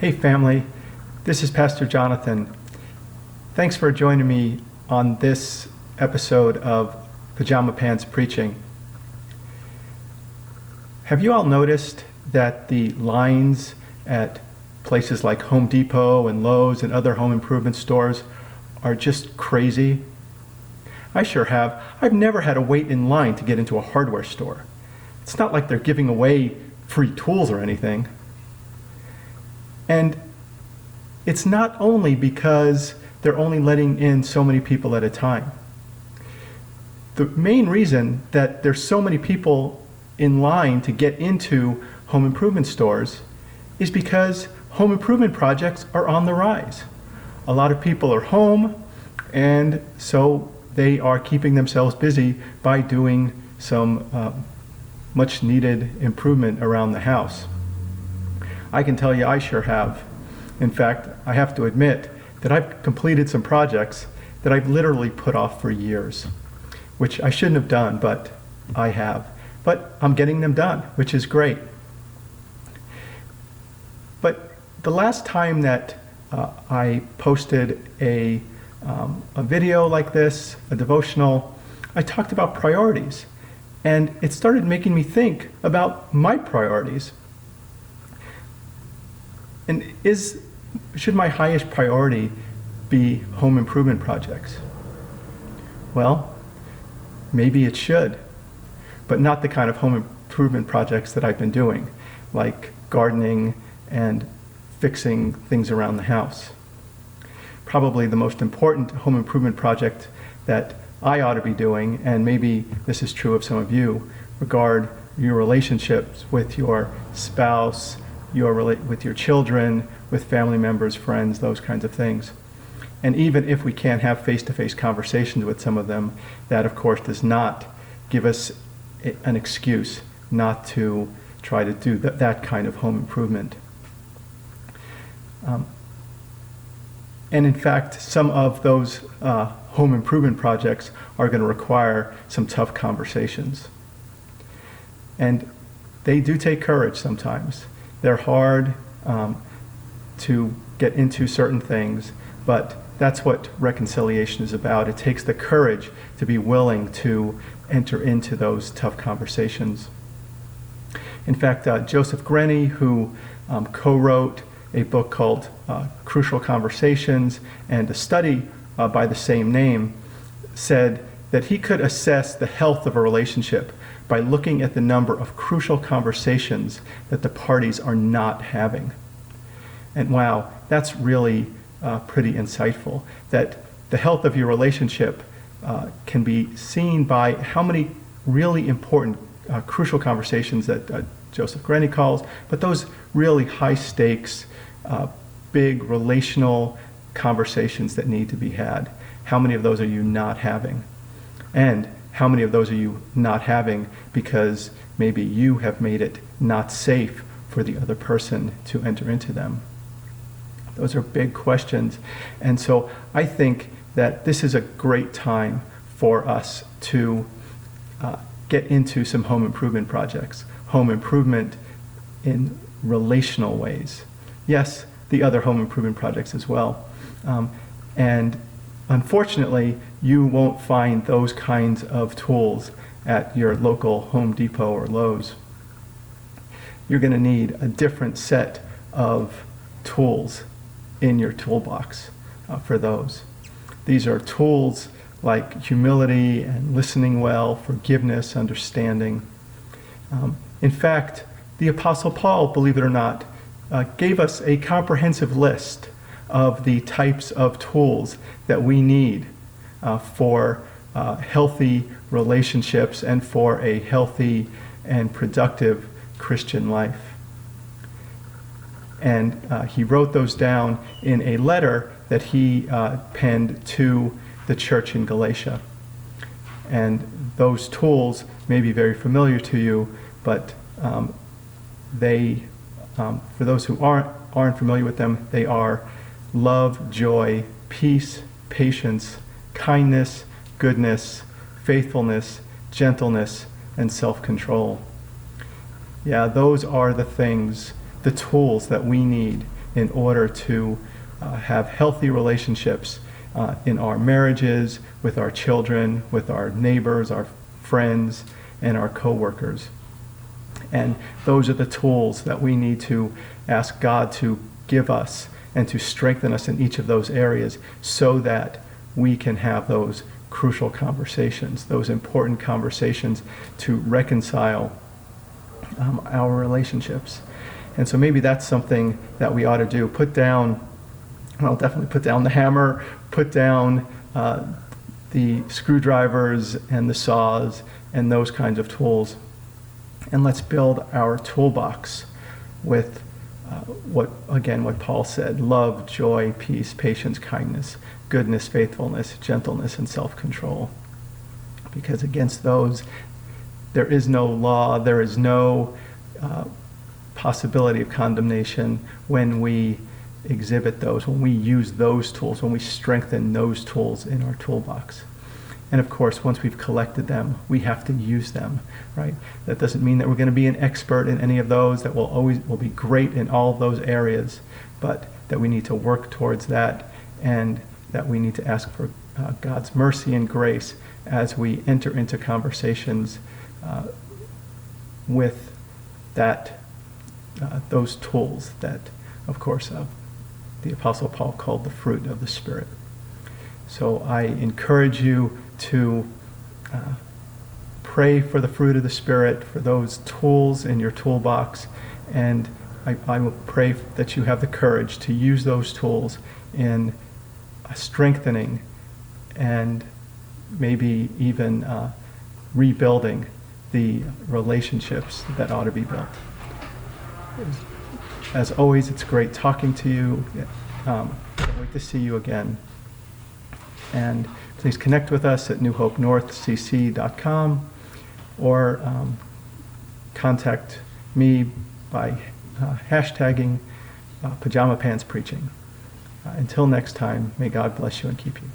Hey family, this is Pastor Jonathan. Thanks for joining me on this episode of Pajama Pants Preaching. Have you all noticed that the lines at places like Home Depot and Lowe's and other home improvement stores are just crazy? I sure have. I've never had to wait in line to get into a hardware store. It's not like they're giving away free tools or anything. And it's not only because they're only letting in so many people at a time. The main reason that there's so many people in line to get into home improvement stores is because home improvement projects are on the rise. A lot of people are home, and so they are keeping themselves busy by doing some much needed improvement around the house. I can tell you I sure have. In fact, I have to admit that I've completed some projects that I've literally put off for years, which I shouldn't have done, but I have. But I'm getting them done, which is great. But the last time that I posted a video like this, a devotional, I talked about priorities. And it started making me think about my priorities. And should my highest priority be home improvement projects? Well, maybe it should, but not the kind of home improvement projects that I've been doing, like gardening and fixing things around the house. Probably the most important home improvement project that I ought to be doing, and maybe this is true of some of you, regard your relationships with your spouse, with your children, with family members, friends, those kinds of things. And even if we can't have face-to-face conversations with some of them, that of course does not give us an excuse not to try to do that kind of home improvement. And in fact, some of those home improvement projects are going to require some tough conversations. And they do take courage sometimes. They're hard to get into certain things, but that's what reconciliation is about. It takes the courage to be willing to enter into those tough conversations. In fact, Joseph Grenny, who co-wrote a book called Crucial Conversations and a study by the same name, said that he could assess the health of a relationship by looking at the number of crucial conversations that the parties are not having. And wow, that's really pretty insightful, that the health of your relationship can be seen by how many really important crucial conversations that Joseph Grenny calls, but those really high stakes, big relational conversations that need to be had. How many of those are you not having? And how many of those are you not having because maybe you have made it not safe for the other person to enter into them? Those are big questions. And so I think that this is a great time for us to get into some home improvement projects. Home improvement in relational ways. Yes, the other home improvement projects as well. And unfortunately, you won't find those kinds of tools at your local Home Depot or Lowe's. You're going to need a different set of tools in your toolbox for those. These are tools like humility and listening well, forgiveness, understanding. In fact, the Apostle Paul, believe it or not, gave us a comprehensive list of the types of tools that we need for healthy relationships and for a healthy and productive Christian life. And he wrote those down in a letter that he penned to the church in Galatia. And those tools may be very familiar to you, but for those who aren't familiar with them, they are love, joy, peace, patience, kindness, goodness, faithfulness, gentleness, and self-control. Yeah, those are the things, the tools that we need in order to have healthy relationships in our marriages, with our children, with our neighbors, our friends, and our coworkers. And those are the tools that we need to ask God to give us and to strengthen us in each of those areas so that we can have those crucial conversations, those important conversations to reconcile our relationships. And so maybe that's something that we ought to do. Definitely put down the hammer, put down the screwdrivers and the saws and those kinds of tools. And let's build our toolbox with what Paul said: love, joy, peace, patience, kindness, goodness, faithfulness, gentleness, and self-control. Because against those, there is no law, there is no possibility of condemnation when we exhibit those, when we use those tools, when we strengthen those tools in our toolbox. And of course, once we've collected them, we have to use them, right? That doesn't mean that we're going to be an expert in any of those, that we'll be great in all of those areas, but that we need to work towards that, and that we need to ask for God's mercy and grace as we enter into conversations with those tools that, of course, the Apostle Paul called the fruit of the Spirit. So I encourage you to pray for the fruit of the Spirit, for those tools in your toolbox, and I will pray that you have the courage to use those tools in strengthening and maybe even rebuilding the relationships that ought to be built. As always, it's great talking to you. Can't wait to see you again. And please connect with us at newhopenorthcc.com or contact me by hashtagging Pajama Pants Preaching. Until next time, may God bless you and keep you.